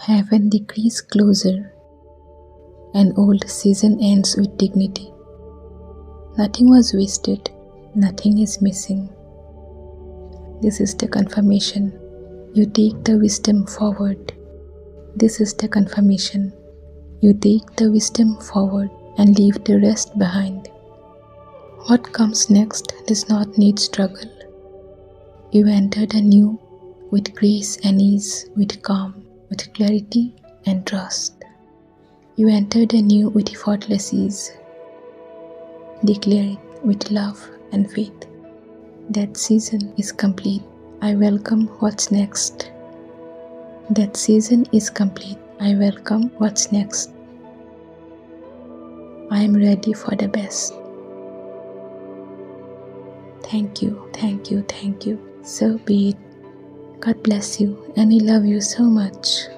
Heaven decrees closure. An old season ends with dignity. Nothing was wasted, nothing is missing. This is the confirmation. You take the wisdom forward. This is the confirmation. You take the wisdom forward and leave the rest behind. What comes next does not need struggle. You entered anew with grace and ease, with calm, with clarity and trust. You entered anew with effortless ease. Declare it with love and faith. That season is complete. I welcome what's next. That season is complete. I welcome what's next. I am ready for the best. Thank you, thank you, thank you. So be it. God bless you, and I love you so much.